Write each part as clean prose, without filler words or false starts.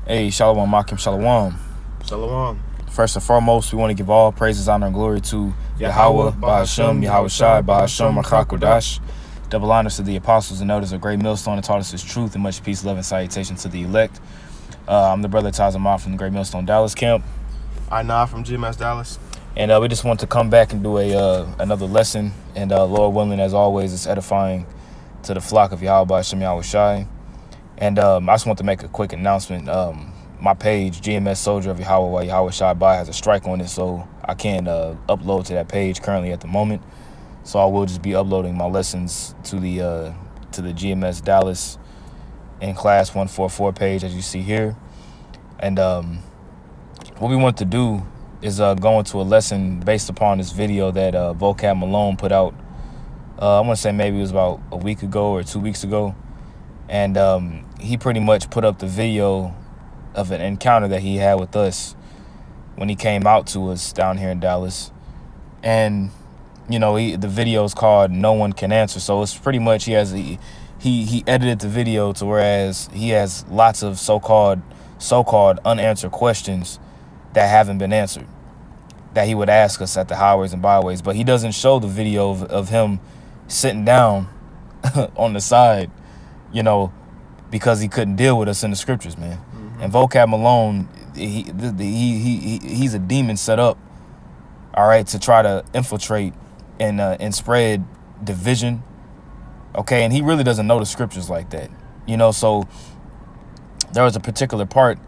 Hey, Shalom, Makim, Shalom. Shalom. First and foremost, we want to give all praises, honor, and glory to Yahweh, Bahashem, Yahweh Shai, Bahashem, Makakodash. Double honors to the apostles and elders of Great Millstone that taught us his truth, and much peace, love, and salutation to the elect. I'm the brother Tazamah from the Great Millstone Dallas camp. I Nah from GMS Dallas. And we just want to come back and do another lesson. And Lord willing, as always, it's edifying to the flock of Yahweh, Bahashem, Yahweh Shai. And I just want to make a quick announcement. My page, GMS Soldier of Yahweh, Yahweh Shai Bai, has a strike on it, so I can't upload to that page currently at the moment. So I will just be uploading my lessons to the GMS Dallas in class 144 page, as you see here. And what we want to do is go into a lesson based upon this video that Vocab Malone put out. I want to say maybe it was about a week ago or 2 weeks ago. And he pretty much put up the video of an encounter that he had with us when he came out to us down here in Dallas. And, you know, the video is called No One Can Answer. So it's pretty much he edited the video to whereas he has lots of so-called unanswered questions that haven't been answered that he would ask us at the highways and byways. But he doesn't show the video of him sitting down on the side, you know, because he couldn't deal with us in the scriptures, man. Mm-hmm. And Vocab Malone, he's a demon set up, all right, to try to infiltrate and spread division, okay? And he really doesn't know the scriptures like that, you know. So there was a particular part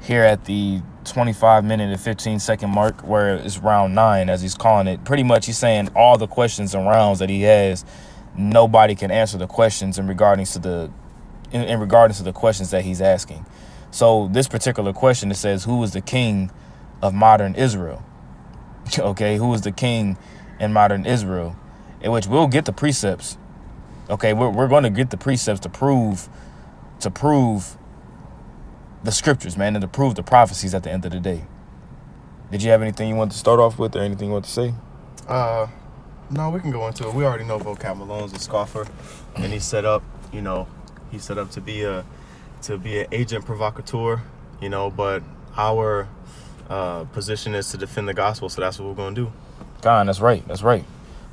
here at the 25-minute and 15-second mark where it's round 9, as he's calling it. Pretty much he's saying all the questions and rounds that he has, nobody can answer the questions in regards to the questions that he's asking. So this particular question, it says, who is the king of modern Israel? Okay, who is the king in modern Israel? In which we'll get the precepts. Okay, we're going to get the precepts to prove the scriptures, man, and to prove the prophecies at the end of the day. Did you have anything you want to start off with or anything you want to say? No, we can go into it. We already know Vocab Malone's a scoffer, and he's set up, you know, to be an agent provocateur, you know, but our position is to defend the gospel, so that's what we're going to do. God, that's right.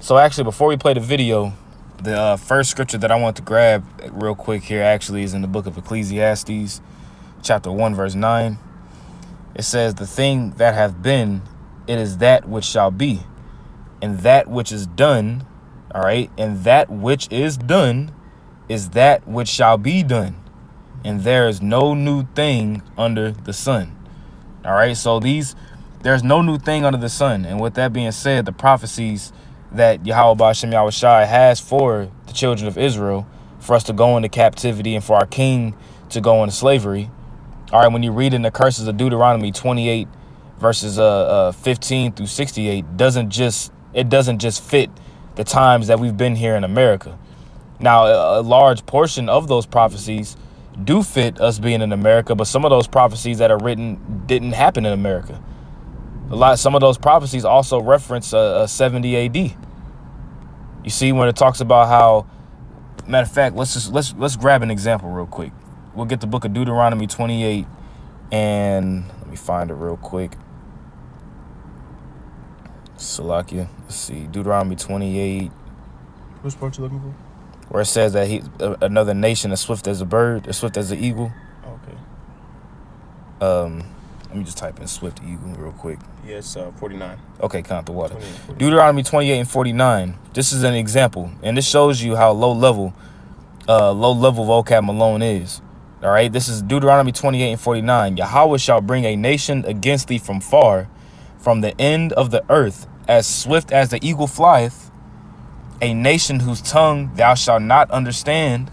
So actually, before we play the video, the first scripture that I want to grab real quick here actually is in the book of Ecclesiastes, chapter 1, verse 9. It says, the thing that hath been, it is that which shall be, and that which is done, all right, and that which is done is that which shall be done, and there is no new thing under the sun. All right, so there's no new thing under the sun. And with that being said, the prophecies that Yahweh Bahashem Yahweh Shai has for the children of Israel, for us to go into captivity and for our king to go into slavery. All right, when you read in the curses of Deuteronomy 28 verses 15 through 68, doesn't just fit the times that we've been here in America. Now, a large portion of those prophecies do fit us being in America, but some of those prophecies that are written didn't happen in America. Some of those prophecies also reference 70 AD. You see, when it talks about how, matter of fact, let's grab an example real quick. We'll get the book of Deuteronomy 28, and let me find it real quick. Salakia. Let's see, Deuteronomy 28. Which part you looking for? Where it says that another nation as swift as a bird, as swift as an eagle. Okay. Let me just type in swift eagle real quick. Yes, 49. Okay, count the water. Deuteronomy 28 and 49. This is an example, and this shows you how low level Vocab Malone is. All right, this is Deuteronomy 28 and 49. Yahweh shall bring a nation against thee from far, from the end of the earth, as swift as the eagle flieth, a nation whose tongue thou shalt not understand,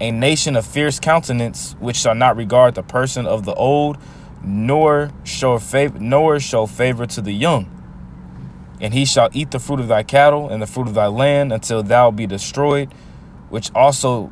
a nation of fierce countenance, which shall not regard the person of the old, nor show favor to the young. And he shall eat the fruit of thy cattle and the fruit of thy land until thou be destroyed, which also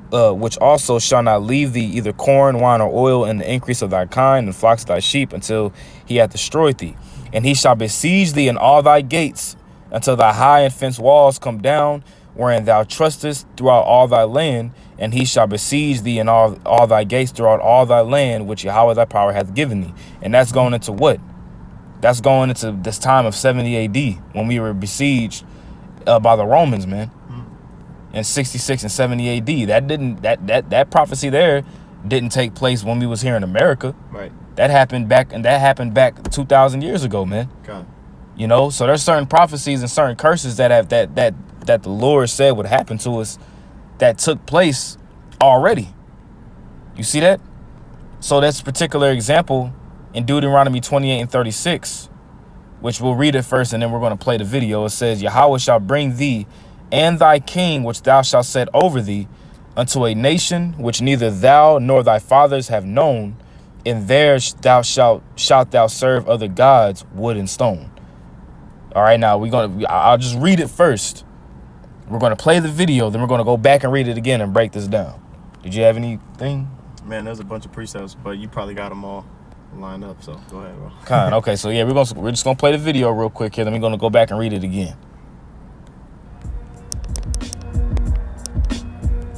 shall not leave thee either corn, wine, or oil in the increase of thy kind, and flocks of thy sheep, until he hath destroyed thee. And he shall besiege thee in all thy gates, until thy high and fenced walls come down, wherein thou trustest throughout all thy land, and he shall besiege thee in all thy gates throughout all thy land, which Yahweh thy power hath given thee. And that's going into what? That's going into this time of 70 AD when we were besieged by the Romans, man. In 66 and 70 AD. That prophecy there didn't take place when we was here in America. Right. That happened back 2,000 years ago, man. God. You know, so there's certain prophecies and certain curses that have that the Lord said would happen to us that took place already. You see that? So that's a particular example in Deuteronomy 28 and 36, which we'll read it first and then we're going to play the video. It says, Yahweh shall bring thee and thy king, which thou shalt set over thee, unto a nation which neither thou nor thy fathers have known, and there shalt thou serve other gods, wood and stone. All right, now I'll just read it first. We're going to play the video, then we're going to go back and read it again and break this down. Did you have anything? Man, there's a bunch of precepts, but you probably got them all lined up, so go ahead, bro. Okay, so yeah, we're just going to play the video real quick here, then we're going to go back and read it again.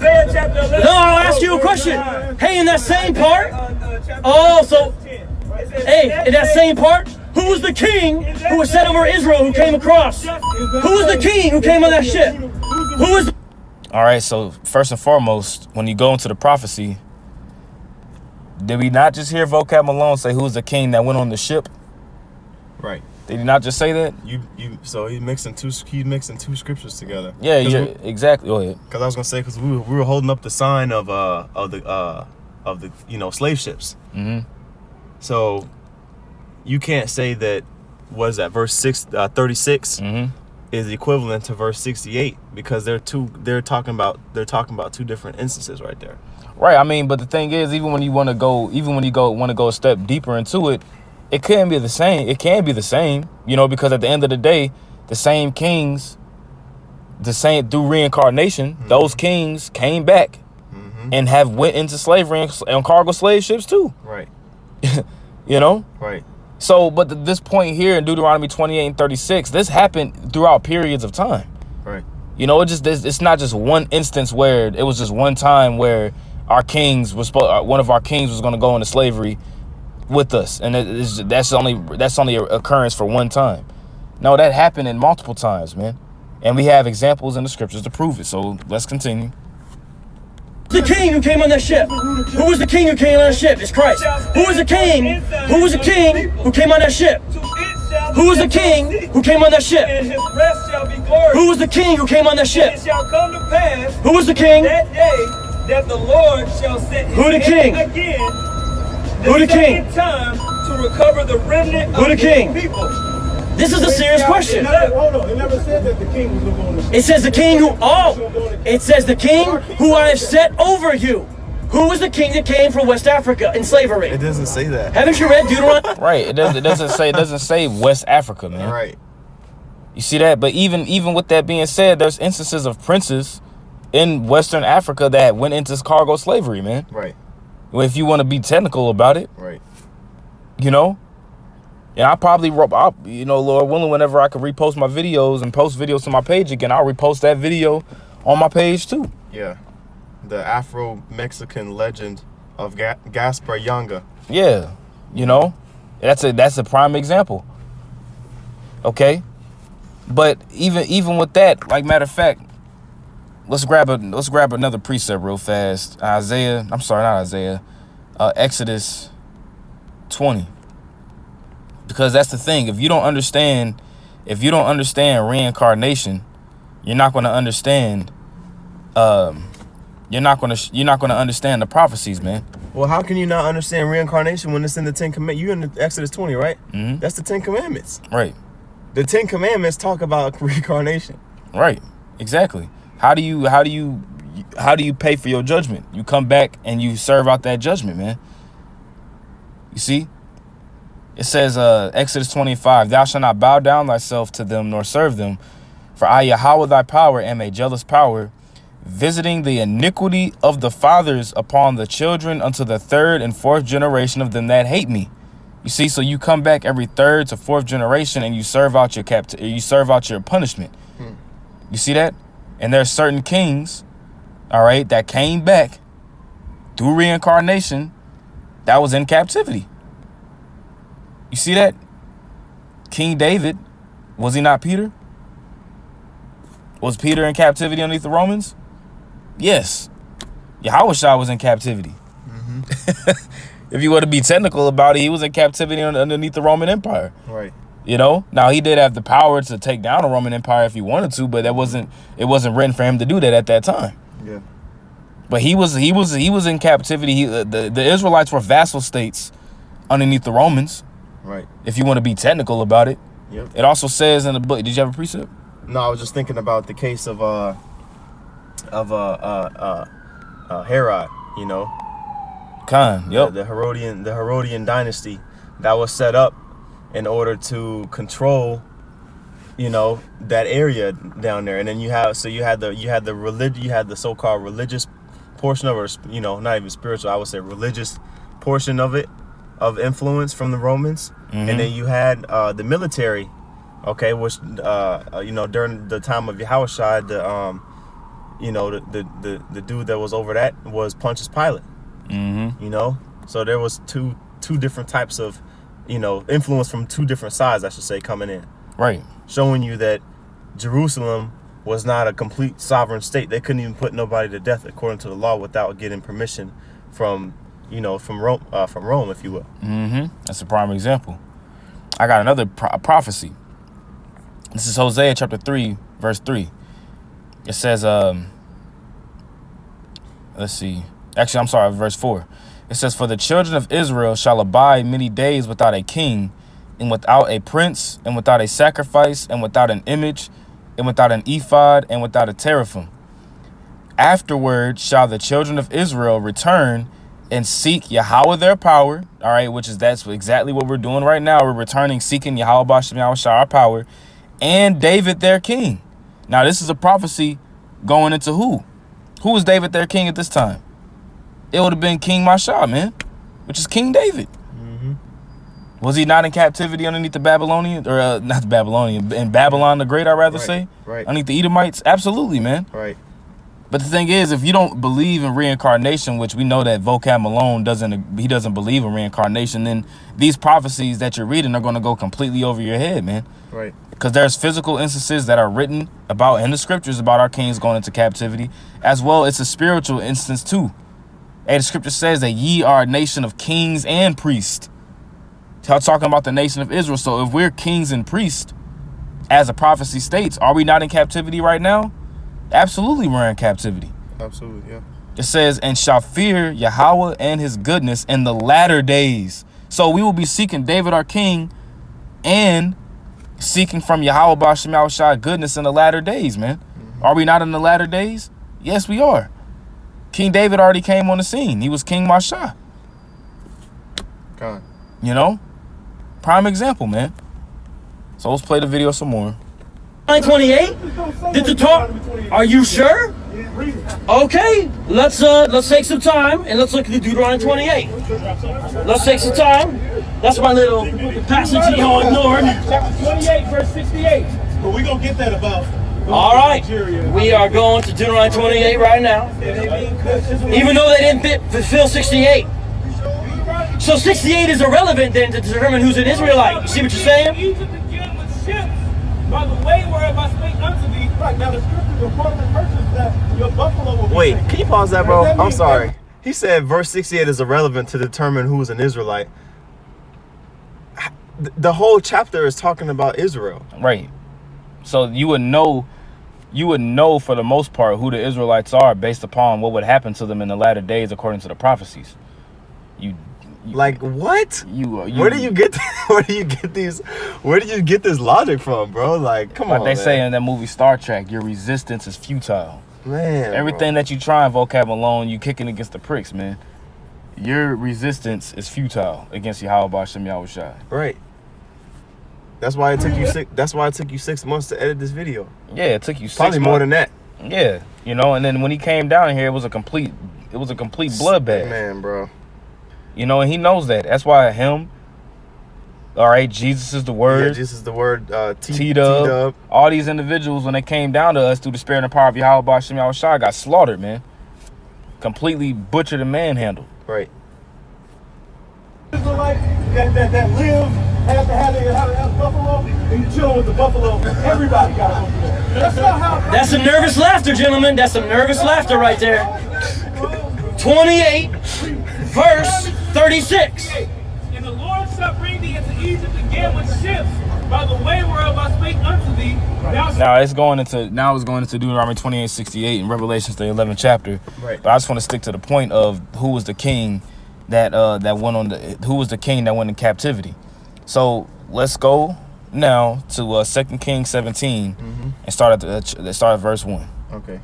No, I'll ask you a question. Hey, in that same part, in that same part, who was the king who was set over Israel who came across? Who was the king who came on that ship? Who was? All right, so first and foremost, when you go into the prophecy, did we not just hear Vocab Malone say who's the king that went on the ship? Right. Did he not just say that? So he's mixing two scriptures together. Yeah, exactly. Go ahead. Because I was gonna say, because we were holding up the sign of the slave ships. Mm-hmm. So you can't say that, what is that, verse 36 mm-hmm. is equivalent to verse 68, because they're talking about two different instances right there. Right. I mean, but the thing is, even when you want to go a step deeper into it, it can be the same. It can be the same, because at the end of the day, the same kings, through reincarnation, mm-hmm. those kings came back mm-hmm. and have went into slavery on cargo slave ships too. Right. Right. So, but this point here in Deuteronomy 28 and 36, this happened throughout periods of time. Right. It's not just one instance where it was just one time where one of our kings was going to go into slavery with us, and that's only an occurrence for one time. No, that happened in multiple times, man, and we have examples in the scriptures to prove it. So let's continue. The king who came on that ship? Who was the king who came on that ship? It's Christ. Who was the king? Who was the king who came on that ship? Who was the king who came on that ship? And his rest shall be glorious. Who was the king who came on that ship? It shall come to pass. Who was the king? That day that the Lord shall set his Who the king? Again. Who the king? Time to recover the remnant Who the of king? his people. This is a serious question. Hold on, it never said that the king was going to. It says the king it says the king who I have set over you. Who was the king that came from West Africa in slavery? It doesn't say that. Haven't you read Deuteronomy? Right. It doesn't say West Africa, man. Right. You see that? But even with that being said, there's instances of princes in Western Africa that went into cargo slavery, man. Right. Well, if you want to be technical about it. Right. And I probably, Lord willing, whenever I can repost my videos and post videos to my page again, I'll repost that video on my page too. Yeah. The Afro-Mexican legend of Gaspar Yanga. Yeah. That's a prime example. Okay. But even with that, like, matter of fact, let's grab another precept real fast. Exodus 20. Because that's the thing. If you don't understand reincarnation, you're not going to understand. You're not going to understand the prophecies, man. Well, how can you not understand reincarnation when it's in the Ten Commandments? You in the Exodus 20, right? Mm-hmm. That's the Ten Commandments. Right. The Ten Commandments talk about reincarnation. Right. Exactly. How do you pay for your judgment? You come back and you serve out that judgment, man. You see? It says, Exodus 25, thou shalt not bow down thyself to them nor serve them, for I, Yahweh thy power, am a jealous power, visiting the iniquity of the fathers upon the children unto the third and fourth generation of them that hate me. You see, so you come back every third to fourth generation and you serve out your punishment. You see that? And there's certain kings all right, that came back through reincarnation, that was in captivity. You see that? King David, was he not Peter? Was Peter in captivity underneath the Romans? Yes. Yahushua was in captivity. If you were to be technical about it, he was in captivity underneath the Roman Empire. Right. You know, now he did have the power to take down the Roman Empire if he wanted to, but it wasn't written for him to do that at that time. Yeah. But he was in captivity. The Israelites were vassal states underneath the Romans. Right. If you want to be technical about it. Yep. It also says in the book. Did you have a precept? No, I was just thinking about the case of Herod. You know. Khan. Yep. The Herodian dynasty that was set up in order to control, you know, that area down there. And then you had the so-called religious portion of it, or, you know, not even spiritual, I would say religious portion of it, of influence from the Romans. And then you had the military, okay, which you know, during the time of Yahushua, you know, the dude that was over that was Pontius Pilate. You know, so there was two different types of, you know, influence from two different sides, I should say, coming in. Right. Showing you that Jerusalem was not a complete sovereign state. They couldn't even put nobody to death according to the law without getting permission from, you know, from Rome, if you will. That's a prime example. I got another prophecy. This is Hosea chapter 3, verse 3. It says, let's see. Actually, I'm sorry, verse 4. It says, "For the children of Israel shall abide many days without a king, and without a prince, and without a sacrifice, and without an image, and without an ephod, and without a teraphim. Afterward shall the children of Israel return and seek Yahweh their power." All right, that's exactly what we're doing right now. We're returning, seeking Yahweh Bashem Yahushua our power, and David their king. Now, this is a prophecy going into who? Who was David their king at this time? It would have been King Masha, man, which is King David. Was he not in captivity underneath the Babylonian, or not the Babylonian, in Babylon the Great, I'd rather say? Right. Underneath the Edomites? Absolutely, man. Right. But the thing is, if you don't believe in reincarnation, which we know that Vocab Malone doesn't believe in reincarnation, then these prophecies that you're reading are going to go completely over your head, man. Right. Because there's physical instances that are written about in the scriptures about our kings going into captivity, as well it's a spiritual instance too. Hey, the scripture says that ye are a nation of kings and priests. Y'all talking about the nation of Israel. So if we're kings and priests, as the prophecy states, are we not in captivity right now? Absolutely, we're in captivity. Absolutely, yeah. It says, "And shall fear Yahweh and his goodness in the latter days." So we will be seeking David our king and seeking from Yahweh Bashem Yahushua goodness in the latter days, man. Are we not in the latter days? Yes, we are. King David already came on the scene. He was King Masha. God. You know? Prime example, man. So let's play the video some more. 928? Did the talk? Are you sure? Okay, let's take some time and let's look at the Deuteronomy 28. Let's take some time. That's my little passage y'all ignored. Chapter 28, verse 68. But we're going to get that about. All right, we are going to Deuteronomy 28 right now. Even though they didn't fulfill 68. So 68 is irrelevant then to determine who's an Israelite. You see what you're saying? Egypt again with ships by the way whereof I spake unto thee. Right, now the scriptures report the verses that your buffalo will be Wait, taken. can you pause that, bro? What does that I'm mean? sorry. He said verse 68 is irrelevant to determine who's an Israelite. The whole chapter is talking about Israel. Right. So you would know for the most part who the Israelites are based upon what would happen to them in the latter days according to the prophecies. Like what? Where do you get this logic from, bro? Like, come on. Like they say in that movie Star Trek, your resistance is futile. Man, everything that you try in Vocab alone, you kicking against the pricks, man. Your resistance is futile against Yahweh Bashem Yahushua. Right. That's why it took you 6 months to edit this video. Yeah, it took you 6 Probably months. more than that. Yeah, you know, and then when he came down here, it was a complete bloodbath. Man, bro. You know, and he knows that. That's why him. All right, Jesus is the word. Yeah, Jesus is the word. T-Dub. All these individuals, when they came down to us through the spirit and the power of Yahweh Bashem Yahushua, got slaughtered, man. completely butchered and manhandled. Right. Israelites that live have to have a buffalo, and you chilling with the buffalo. Everybody got a buffalo. That's not how. That's some nervous laughter, gentlemen. That's some nervous laughter right there. 28, verse 36. And the Lord shall bring thee into Egypt again with ships by the way whereof I spake unto thee. Now it's going into Deuteronomy 28:68 and Revelations the 11th chapter. Right. But I just want to stick to the point of who was the king that went in captivity. So let's go now to 2 Kings 17 and start at verse 1. Okay.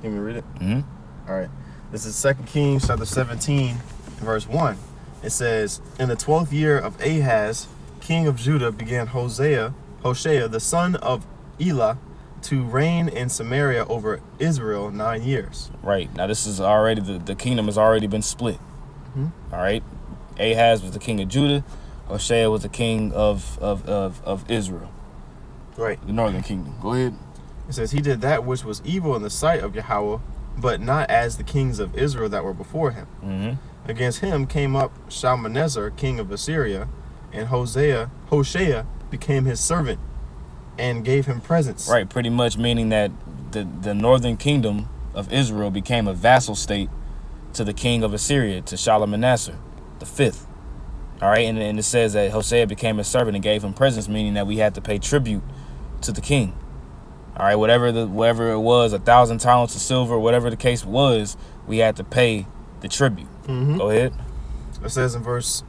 Can we read it? Mm-hmm. All right. This is 2 Kings chapter 17, verse 1. It says, in the 12th year of Ahaz, king of Judah, began Hoshea, the son of Elah, to reign in Samaria over Israel 9 years. Right. Now this is already, the kingdom has already been split. All right. Ahaz was the king of Judah. Hoshea was the king of Israel. Right. The northern kingdom. Go ahead. It says, he did that which was evil in the sight of Yahweh, but not as the kings of Israel that were before him. Mm-hmm. Against him came up Shalmaneser, king of Assyria, and Hoshea became his servant and gave him presents. Right, pretty much meaning that the northern kingdom of Israel became a vassal state to the king of Assyria, to Shalmaneser, the fifth. All right, and it says that Hosea became a servant and gave him presents, meaning that we had to pay tribute to the king. All right, whatever it was, 1,000 talents of silver, whatever the case was, we had to pay the tribute. Go ahead. It says in verse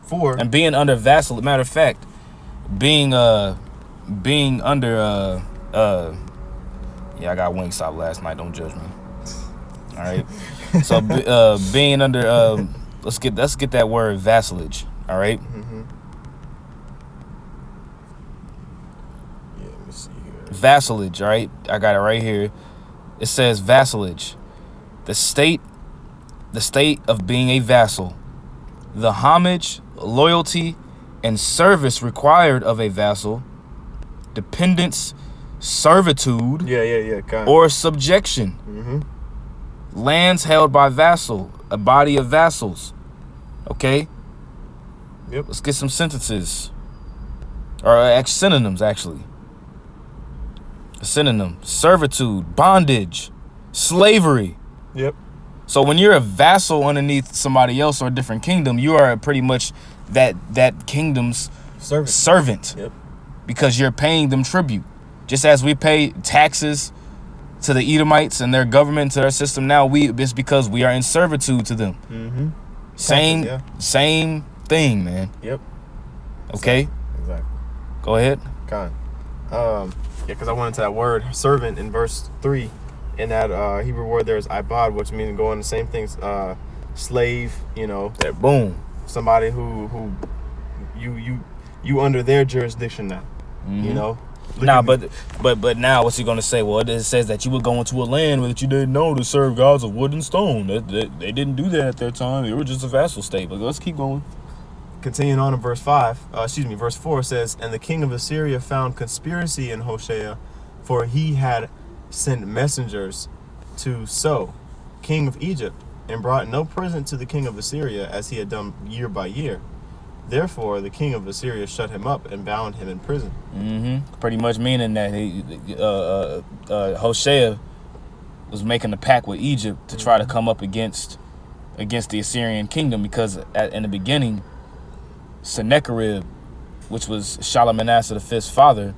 4. And being under vassal, matter of fact, being under yeah, I got Wingstop last night, don't judge me. All right. So being under let's get that word vassalage, all right? Yeah, let me see here. Vassalage, all right? I got it right here. It says vassalage. The state of being a vassal. The homage, loyalty, and service required of a vassal. Dependence, servitude, Yeah. or subjection. Lands held by vassal, a body of vassals. Okay? Yep. Let's get some sentences. Or synonyms, actually. A synonym. Servitude, bondage, slavery. Yep. So when you're a vassal underneath somebody else or a different kingdom, you are pretty much that kingdom's servant. Yep. Because you're paying them tribute. Just as we pay taxes to the Edomites and their government, to their system now, it's because we are in servitude to them. Same thing, man. Yep. Okay? Exactly. Go ahead. Yeah, because I went into that word servant in verse 3, and that Hebrew word there is ibad, which means going the same things, slave, That boom. somebody who you under their jurisdiction now. Now, but now what's he gonna say? Well, it says that you would go into a land that you didn't know to serve gods of wood and stone. They didn't do that at their time. They were just a vassal state. But let's keep going. Continuing on in verse 4 says, and the king of Assyria found conspiracy in Hoshea, for he had sent messengers to So, king of Egypt, and brought no present to the king of Assyria as he had done year by year. Therefore, the king of Assyria shut him up and bound him in prison. Pretty much meaning that Hoshea was making a pact with Egypt to try to come up against the Assyrian kingdom, because in the beginning, Sennacherib, which was Shalmaneser the fifth's father,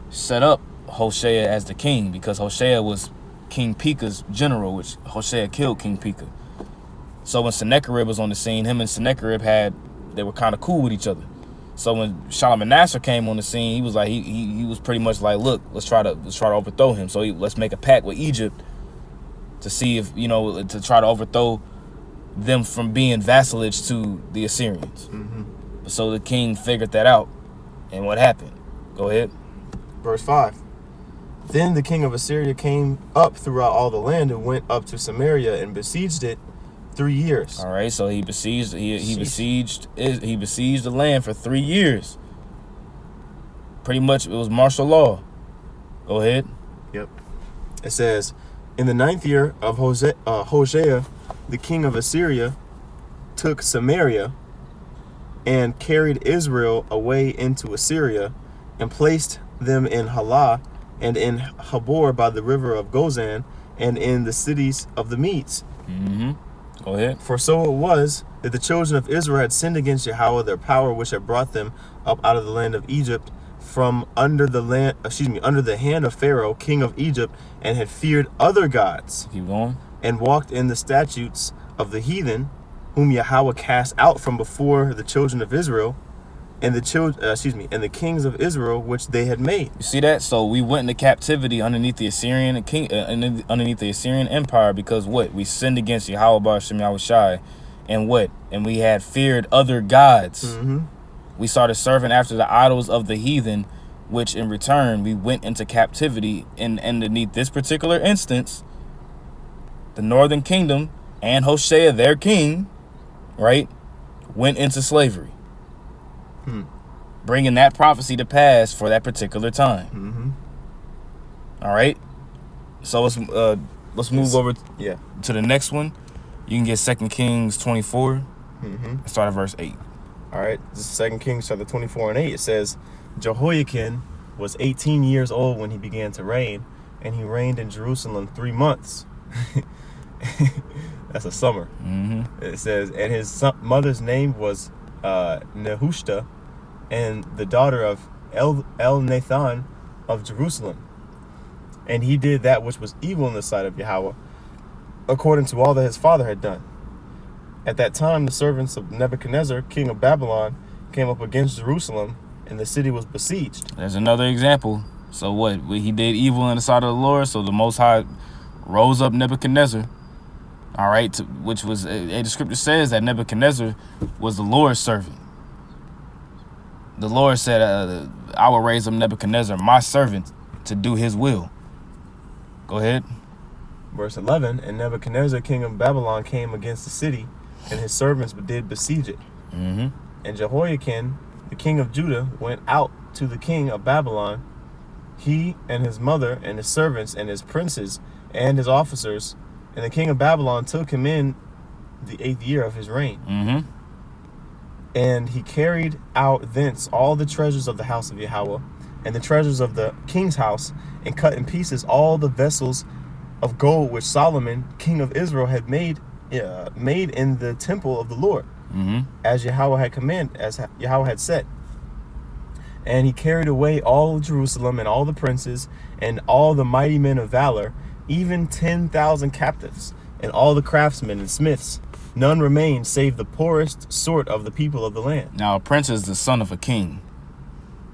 set up Hoshea as the king, because Hoshea was King Pekah's general, which Hoshea killed King Pekah. So when Sennacherib was on the scene, him and Sennacherib they were kind of cool with each other. So when Shalmaneser came on the scene, he was like, he was pretty much like, look, let's try to overthrow him. So let's make a pact with Egypt to see if, to try to overthrow them from being vassalage to the Assyrians. So the king figured that out. And what happened? Go ahead. Verse 5. Then the king of Assyria came up throughout all the land and went up to Samaria and besieged it 3 years. All right, so he besieged the land for 3 years. Pretty much it was martial law. Go ahead. Yep. It says, In the 9th year of Hosea, the king of Assyria took Samaria and carried Israel away into Assyria and placed them in Halah and in Habor by the river of Gozan and in the cities of the Medes. Go ahead. For so it was that the children of Israel had sinned against Yahweh, their power, which had brought them up out of the land of Egypt, from under the hand of Pharaoh, king of Egypt, and had feared other gods. Keep going. And walked in the statutes of the heathen, whom Yahweh cast out from before the children of Israel, and and the kings of Israel which they had made. You see that? So we went into captivity underneath the Assyrian underneath the Assyrian Empire because what? We sinned against Yahweh B'Shem Yahushai, and what? And we had feared other gods. We started serving after the idols of the heathen, which in return we went into captivity. And underneath this particular instance, the northern kingdom and Hoshea, their king, right, went into slavery. Bringing that prophecy to pass for that particular time. All right. So let's move over to the next one. You can get 2 Kings 24. And start at verse 8. All right. This is 2 Kings chapter 24 and 8. It says, Jehoiakim was 18 years old when he began to reign, and he reigned in Jerusalem 3 months. That's a summer. It says, and his mother's name was Nehushta, and the daughter of El-Nathan of Jerusalem. And he did that which was evil in the sight of Yahweh, according to all that his father had done. At that time, the servants of Nebuchadnezzar, king of Babylon, came up against Jerusalem, and the city was besieged. There's another example. So what? He did evil in the sight of the Lord, so the Most High rose up Nebuchadnezzar. All right, which was, the scripture says that Nebuchadnezzar was the Lord's servant. The Lord said, I will raise up Nebuchadnezzar, my servant, to do his will. Go ahead. Verse 11, and Nebuchadnezzar, king of Babylon, came against the city, and his servants did besiege it. And Jehoiakim, the king of Judah, went out to the king of Babylon, he and his mother and his servants and his princes and his officers. And the king of Babylon took him in the 8th year of his reign. And he carried out thence all the treasures of the house of Yahweh and the treasures of the king's house, and cut in pieces all the vessels of gold which Solomon, king of Israel, had made in the temple of the Lord, as Yahweh had commanded, as Yahweh had said. And he carried away all Jerusalem and all the princes and all the mighty men of valor, even 10,000 captives, and all the craftsmen and smiths. None remained save the poorest sort of the people of the land. Now, a prince is the son of a king.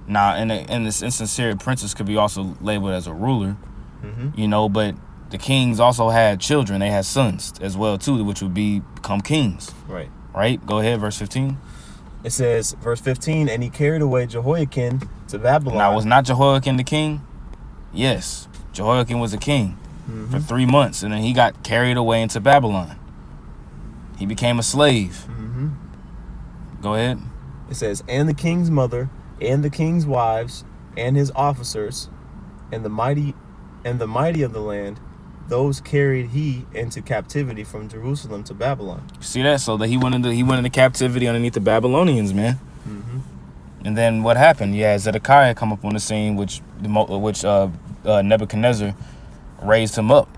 Now, in this instance here, princes could be also labeled as a ruler, you know, but the kings also had children. They had sons as well, too, which would become kings. Right? Go ahead, verse 15. It says, verse 15, and he carried away Jehoiakim to Babylon. Now, was not Jehoiakim the king? Yes. Jehoiakim was a king for 3 months, and then he got carried away into Babylon. He became a slave. Go ahead. It says, and the king's mother, and the king's wives, and his officers, and the mighty of the land, those carried he into captivity from Jerusalem to Babylon. You see that? So that he went into captivity underneath the Babylonians, man. And then what happened? Yeah, Zedekiah come up on the scene, which Nebuchadnezzar raised him up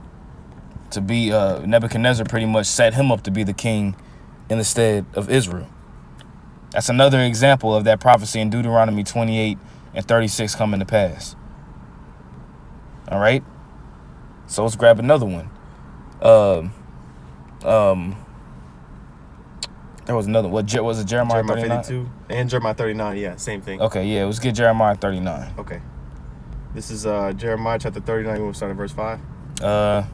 to be. Nebuchadnezzar pretty much set him up to be the king in the stead of Israel. That's another example of that prophecy in Deuteronomy 28 and 36 coming to pass. All right. So let's grab another one. There was another. What was it? Jeremiah 52 and Jeremiah 39. Yeah, same thing. Okay, yeah, let's get Jeremiah 39. Okay. This is Jeremiah chapter 39. We'll start at verse 5. Or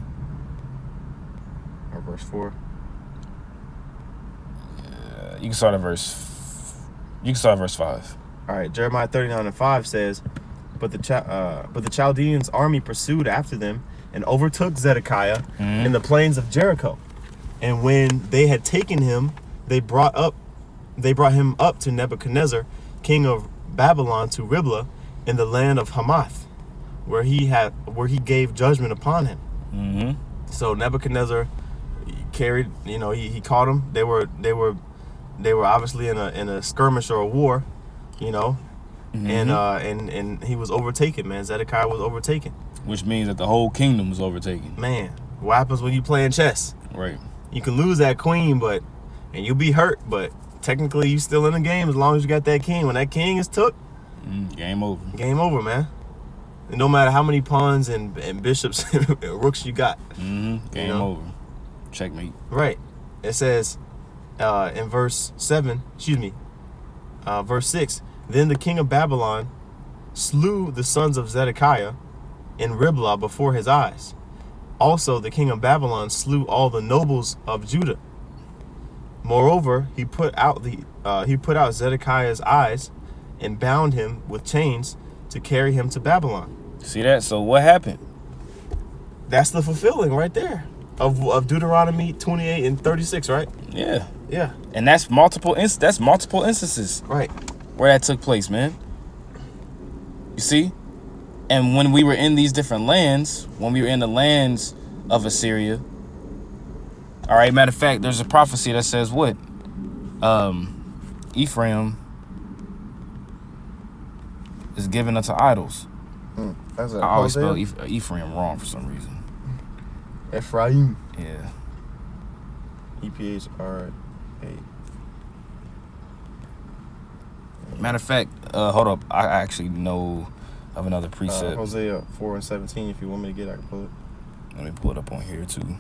verse 4. You can start at verse 5. All right. Jeremiah 39 and 5 says, but the Chaldeans' army pursued after them and overtook Zedekiah in the plains of Jericho. And when they had taken him, they brought him up to Nebuchadnezzar, king of Babylon, to Riblah in the land of Hamath, where he gave judgment upon him. Mm-hmm. So Nebuchadnezzar carried, you know, he caught them. They were obviously in a skirmish or a war, you know, and he was overtaken, man. Zedekiah was overtaken. Which means that the whole kingdom was overtaken. Man, what happens when you playing chess? Right. You can lose that queen, and you'll be hurt, but technically you still in the game as long as you got that king. When that king is took, game over. Game over, man. And no matter how many pawns and bishops and rooks you got. Game over. Checkmate. Right. It says in verse 7, verse 6, then the king of Babylon slew the sons of Zedekiah in Riblah before his eyes. Also, the king of Babylon slew all the nobles of Judah. Moreover, he put out Zedekiah's eyes and bound him with chains to carry him to Babylon. See that? So what happened? That's the fulfilling right there of Deuteronomy 28 and 36, right? Yeah. Yeah. And that's multiple instances Right. where that took place, man. You see? And when we were in these different lands, when we were in the lands of Assyria, all right, matter of fact, there's a prophecy that says what? Ephraim is given unto idols. That's I always spell Ephraim wrong for some reason. Ephraim. Yeah. EPHRA. Matter of fact, hold up. I actually know of another precept. Hosea 4 and 17. If you want me to get it, I can pull it. Let me pull it up on here too.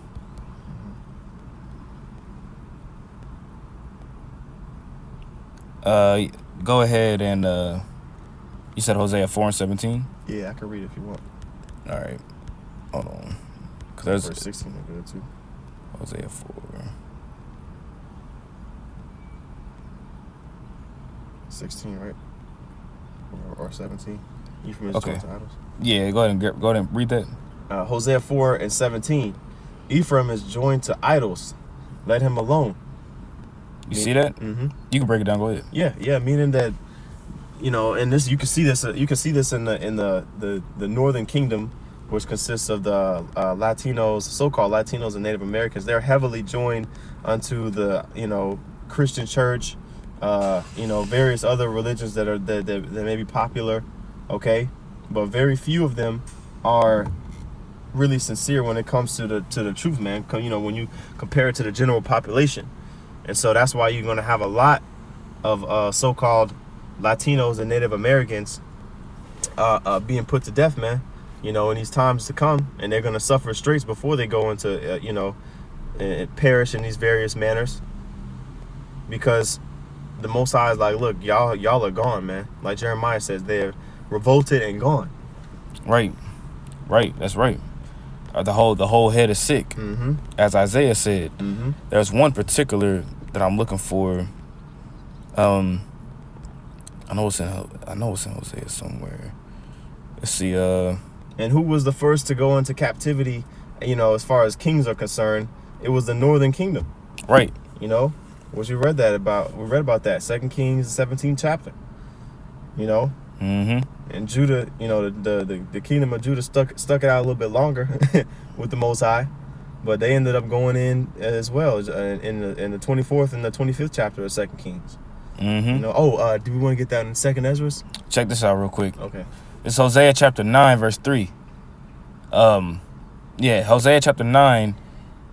Go ahead and you said Hosea 4 and 17? Yeah, I can read it if you want. All right. Hold on. Cause there's Verse 16 is good too. Hosea 4. 16, right? Or 17. Ephraim is Okay. joined to idols. Yeah, go ahead and read that. Hosea 4 and 17. Ephraim is joined to idols. Let him alone. You see that? Mm-hmm. You can break it down. Go ahead. Yeah. Meaning that, you know, and this you can see this. You can see this in the Northern Kingdom, which consists of the Latinos, so-called Latinos and Native Americans. They're heavily joined unto the Christian church, various other religions that may be popular, okay, but very few of them are really sincere when it comes to the truth, man. When you compare it to the general population. And so that's why you're going to have a lot of so-called Latinos and Native Americans being put to death, man, in these times to come. And they're going to suffer straits before they go into, perish in these various manners. Because the Most High is like, look, y'all are gone, man. Like Jeremiah says, they're revolted and gone. Right. That's right. The whole head is sick. Mm-hmm. As Isaiah said. Mm-hmm. There's one particular that I'm looking for. I know it's in Hosea somewhere. Let's see. And who was the first to go into captivity? As far as kings are concerned, it was the Northern Kingdom. Right. Which we read about that 2 Kings 17th chapter. Mm-hmm. And Judah, the kingdom of Judah stuck it out a little bit longer with the Most High, but they ended up going in as well in the 24th and the 25th chapter of 2 Kings. Mm-hmm. Do we want to get that in 2nd Ezra? Check this out real quick. Okay. It's Hosea chapter 9 verse 3. Hosea chapter 9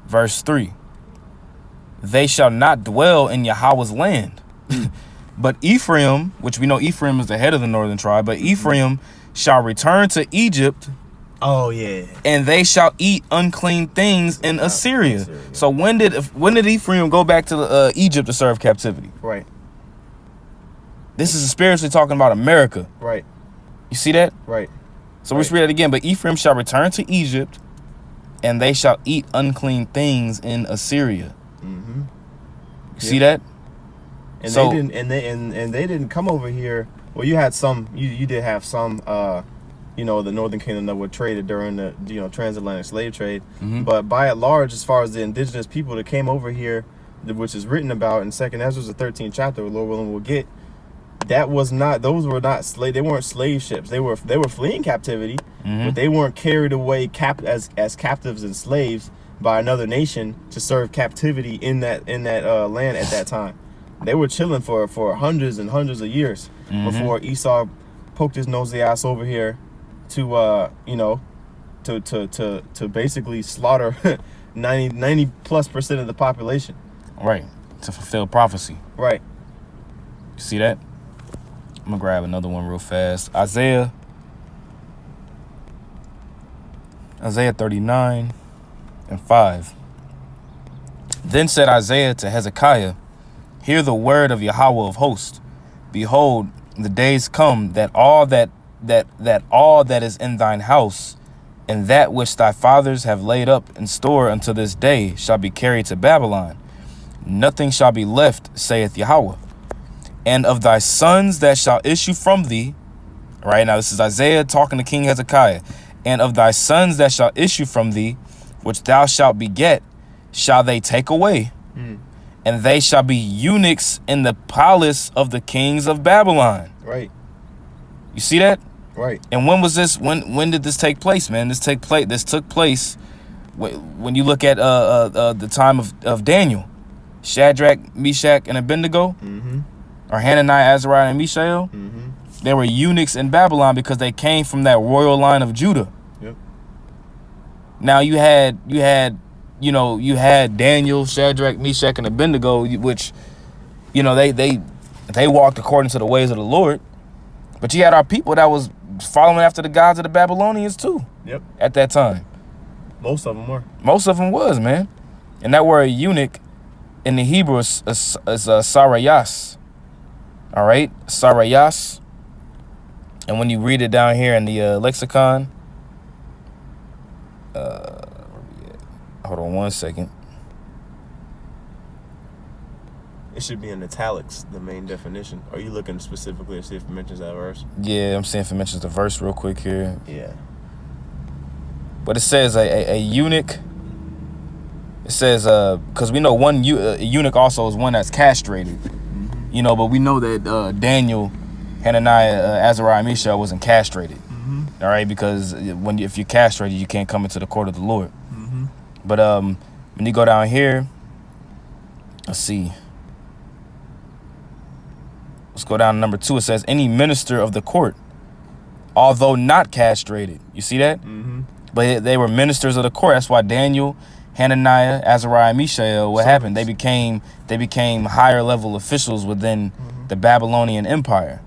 verse 3. They shall not dwell in Yahweh's land. But Ephraim, which we know Ephraim is the head of the northern tribe, but Ephraim shall return to Egypt. Oh yeah. And they shall eat unclean things in Assyria. So when did Ephraim go back to Egypt to serve captivity? Right. This is spiritually talking about America. Right. You see that? Right. So we read it again. But Ephraim shall return to Egypt, and they shall eat unclean things in Assyria. Mm-hmm. You see that? And so, they didn't come over here. Well, you had some. You did have some. The Northern Kingdom that were traded during the transatlantic slave trade. Mm-hmm. But by and large, as far as the indigenous people that came over here, which is written about in 2nd Ezra, the 13th chapter, Lord willing, we'll get. that was not, those were not slave, they weren't slave ships. They were fleeing captivity, but they weren't carried away as captives and slaves by another nation to serve captivity in that land at that time. They were chilling for hundreds and hundreds of years before Esau poked his nosy ass over here to to basically slaughter 90+% of the population. Right. To fulfill prophecy. Right. You see that? I'm gonna grab another one real fast. Isaiah 39:5. Then said Isaiah to Hezekiah, hear the word of Yahweh of hosts. Behold, the days come that all that is in thine house, and that which thy fathers have laid up in store unto this day, shall be carried to Babylon. Nothing shall be left, saith Yahweh. And of thy sons that shall issue from thee, right now this is Isaiah talking to King Hezekiah, and of thy sons that shall issue from thee, which thou shalt beget, shall they take away, and they shall be eunuchs in the palace of the kings of Babylon. Right. You see that? Right. And when was this? When did this take place, man? This took place when you look at the time of Daniel, Shadrach, Meshach, and Abednego, or Hananiah, Azariah, and Mishael. They were eunuchs in Babylon because they came from that royal line of Judah. Yep. Now you had Daniel, Shadrach, Meshach, and Abednego, which, they walked according to the ways of the Lord. But you had our people that was following after the gods of the Babylonians too. Yep. At that time. Most of them were. Most of them was, man. And that word eunuch in the Hebrew is sarayas. All right, sarayas. And when you read it down here in the lexicon, hold on one second. It should be in italics, the main definition. Are you looking specifically to see if it mentions that verse? Yeah, I'm seeing if it mentions the verse real quick here. Yeah. But it says a eunuch. It says, because we know one eunuch also is one that's castrated. But we know that Daniel, Hananiah, Azariah, Mishael wasn't castrated. All right, because if you're castrated, you can't come into the court of the Lord. But when you go down here, let's see. Let's go down to number 2. It says, any minister of the court, although not castrated. You see that? But they were ministers of the court. That's why Daniel, Hananiah, Azariah, Mishael, what happened? They became higher level officials within the Babylonian Empire.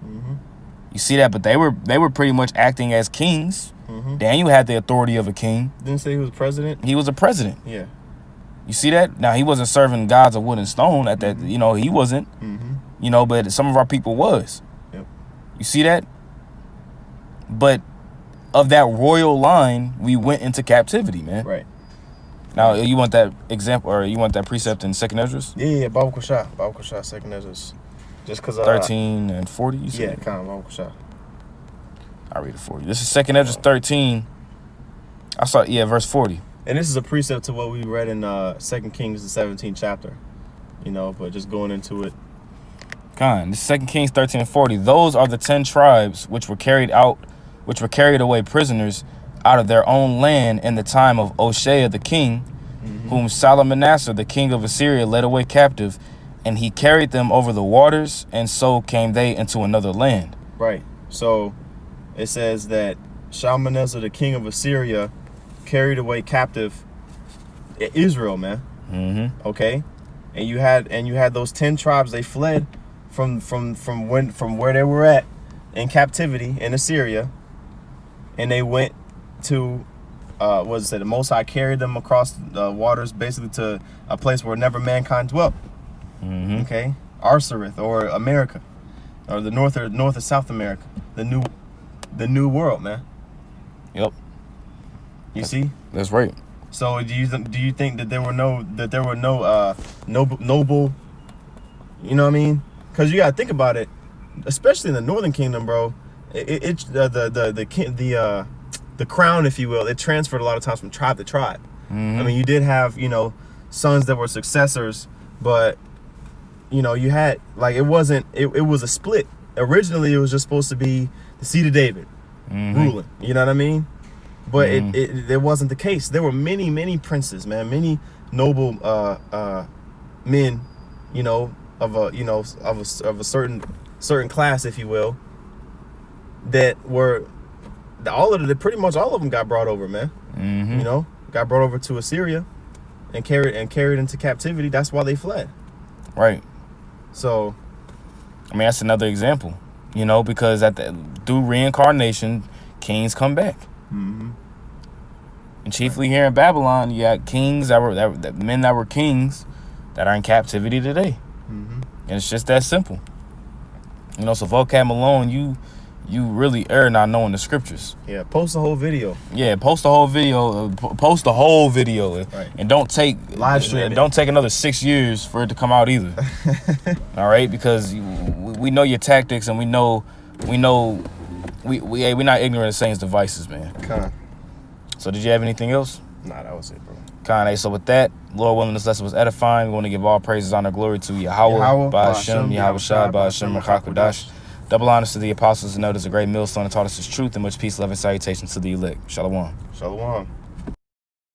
You see that? But they were pretty much acting as kings. Daniel had the authority of a king. Didn't say he was president? He was a president. Yeah. You see that? Now, he wasn't serving gods of wood and stone at that, he wasn't. But some of our people was. Yep. You see that? But of that royal line, we went into captivity, man. Right. Now, you want that example, or you want that precept in 2nd Esdras? Yeah, Baba Kushah, 2nd Esdras. Just because 13 and 40, you said? Yeah, kind of Baba Kushah. I'll read it for you. This is 2nd Esdras 13. Verse 40. And this is a precept to what we read in 2 Kings, the 17th chapter. But just going into it. This is 2 Kings 13 and 40. Those are the 10 tribes which were carried away prisoners out of their own land in the time of Oshea the king, whom Salmanassar the king of Assyria led away captive, and he carried them over the waters, and so came they into another land. Right. So it says that Shalmaneser the king of Assyria carried away captive Israel, man. Okay, and you had those 10 tribes. They fled from where they were at in captivity in Assyria, and they went to the Most High carried them across the waters, basically to a place where never mankind dwelt. Okay, Arsareth, or America, or the North or South America, the new world, man. Yep. You see? That's right. So do you think that there were no noble, you know what I mean? Because you gotta think about it, especially in the Northern Kingdom, bro. The crown, if you will, it transferred a lot of times from tribe to tribe. I mean, you did have sons that were successors, but you had it was a split. originally it was just supposed to be the seed of David ruling. You know what I mean? But it wasn't the case. There were many princes, man, many noble men, you know, of a certain class, if you will, that were pretty much all of them got brought over, man. You know, got brought over to Assyria and carried into captivity. That's why they fled. Right. So, I mean, that's another example, you know, because through reincarnation, kings come back. And chiefly here in Babylon, you got kings men that were kings that are in captivity today. And it's just that simple. You know, so Vocab Malone, you really err not knowing the scriptures. Yeah, post the whole video. Yeah, post the whole video. Post the whole video, right. And don't take live stream. Don't take another 6 years for it to come out either. All right, because we know your tactics, and we're not ignorant of Satan's devices, man. Con. So did you have anything else? Nah, that was it, bro. Con. So with that, Lord willing, this lesson was edifying. We want to give all praises, honor, glory to Yahweh, Ba'ashem, Yahweh Shai, Ba'ashem, Rakakwadash. Double honors to the apostles and elders, a great millstone that taught us his truth, and much peace, love, and salutations to the elect. Shalom. Shalom.